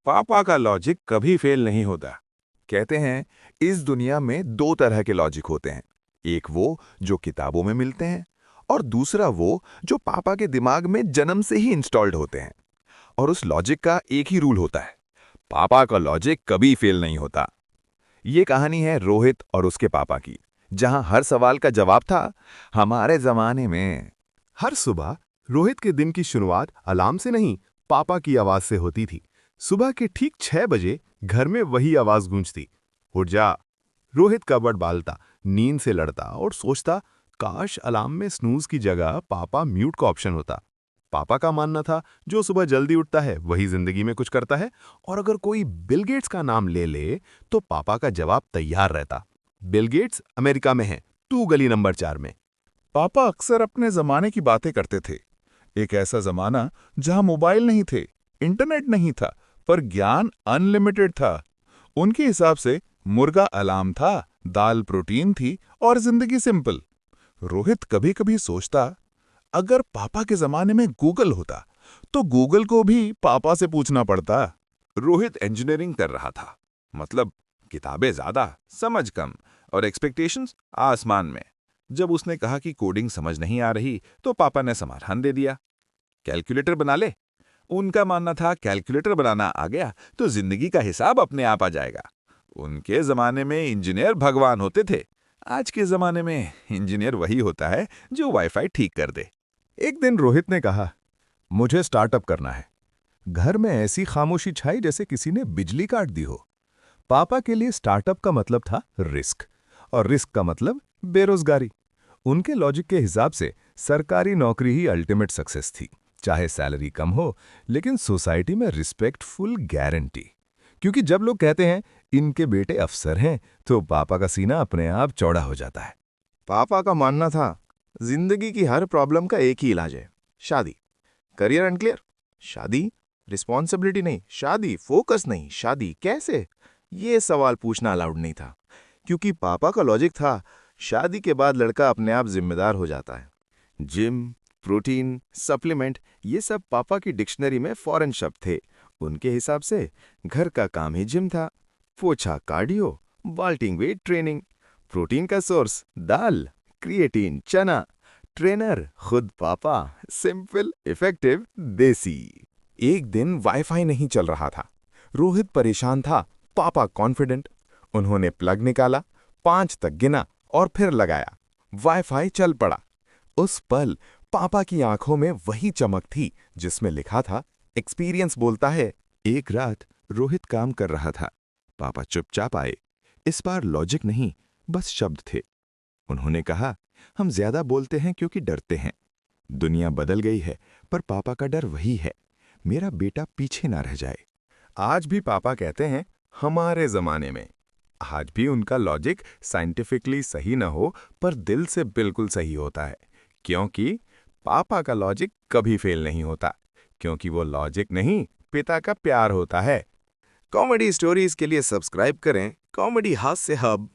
पापा का लॉजिक कभी फेल नहीं होता। कहते हैं इस दुनिया में दो तरह के लॉजिक होते हैं। एक वो जो किताबों में मिलते हैं और दूसरा वो जो पापा के दिमाग में जन्म से ही इंस्टॉल्ड होते हैं। और उस लॉजिक का एक ही रूल होता है, पापा का लॉजिक कभी फेल नहीं होता। ये कहानी है रोहित और उसके पापा की, जहां हर सवाल का जवाब था हमारे जमाने में। हर सुबह रोहित के दिन की शुरुआत अलार्म से नहीं, पापा की आवाज से होती थी। सुबह के ठीक 6 बजे घर में वही आवाज गूंजती, उठ जा। रोहित कबर्ड बालता, नींद से लड़ता और सोचता, काश अलार्म में स्नूज की जगह पापा म्यूट का ऑप्शन होता। पापा का मानना था जो सुबह जल्दी उठता है वही जिंदगी में कुछ करता है, और अगर कोई बिल गेट्स का नाम ले ले तो पापा का जवाब तैयार रहता। बिल गेट्स अमेरिका में है, तू गली नंबर 4 में। पापा अक्सर अपने जमाने की बातें करते थे। एक ऐसा जमाना जहां मोबाइल नहीं थे, इंटरनेट नहीं था, पर ज्ञान अनलिमिटेड था। उनके हिसाब से मुर्गा अलार्म था, दाल प्रोटीन थी और जिंदगी सिंपल। रोहित कभी कभी सोचता, अगर पापा के जमाने में गूगल होता तो गूगल को भी पापा से पूछना पड़ता। रोहित इंजीनियरिंग कर रहा था, मतलब किताबें ज्यादा, समझ कम और एक्सपेक्टेशंस आसमान में। जब उसने कहा कि कोडिंग समझ नहीं आ रही तो पापा ने समाधान दे दिया, कैलकुलेटर बना ले। उनका मानना था कैलकुलेटर बनाना आ गया तो जिंदगी का हिसाब अपने आप आ जाएगा। उनके जमाने में इंजीनियर भगवान होते थे, आज के जमाने में इंजीनियर वही होता है जो वाईफाई ठीक कर दे। एक दिन रोहित ने कहा, मुझे स्टार्टअप करना है। घर में ऐसी खामोशी छाई जैसे किसी ने बिजली काट दी हो। पापा के लिए स्टार्टअप का मतलब था रिस्क, और रिस्क का मतलब बेरोजगारी। उनके लॉजिक के हिसाब से सरकारी नौकरी ही अल्टीमेट सक्सेस थी, चाहे सैलरी कम हो लेकिन सोसाइटी में रिस्पेक्टफुल गारंटी। क्योंकि जब लोग कहते हैं इनके बेटे अफसर हैं तो पापा का सीना अपने आप चौड़ा हो जाता है। पापा का मानना था जिंदगी की हर प्रॉब्लम का एक ही इलाज है, शादी। करियर अनक्लियर, शादी। रिस्पॉन्सिबिलिटी नहीं, शादी। फोकस नहीं, शादी। कैसे? ये सवाल पूछना अलाउड नहीं था, क्योंकि पापा का लॉजिक था शादी के बाद लड़का अपने आप जिम्मेदार हो जाता है। जिम, प्रोटीन, सप्लीमेंट, ये सब पापा की डिक्शनरी में फॉरेन शब्द थे। उनके हिसाब से घर का काम ही जिम था, पोछा कार्डियो, बाल्टिंग वेट ट्रेनिंग। प्रोटीन का सोर्स दाल, क्रिएटिन, चना। ट्रेनर खुद पापा, सिंपल, इफेक्टिव, देसी। एक दिन वाईफाई नहीं चल रहा था। रोहित परेशान था, पापा कॉन्फिडेंट। उन्होंने प्लग निकाला, 5 तक गिना और फिर लगाया। वाईफाई चल पड़ा। उस पल पापा की आंखों में वही चमक थी जिसमें लिखा था, एक्सपीरियंस बोलता है। एक रात रोहित काम कर रहा था। पापा चुपचाप आए। इस बार लॉजिक नहीं, बस शब्द थे। उन्होंने कहा, हम ज्यादा बोलते हैं क्योंकि डरते हैं। दुनिया बदल गई है, पर पापा का डर वही है, मेरा बेटा पीछे ना रह जाए। आज भी पापा कहते हैं हमारे जमाने में। आज भी उनका लॉजिक साइंटिफिकली सही न हो, पर दिल से बिल्कुल सही होता है। क्योंकि पापा का लॉजिक कभी फेल नहीं होता, क्योंकि वो लॉजिक नहीं, पिता का प्यार होता है। कॉमेडी स्टोरीज के लिए सब्सक्राइब करें कॉमेडी हास्य हब।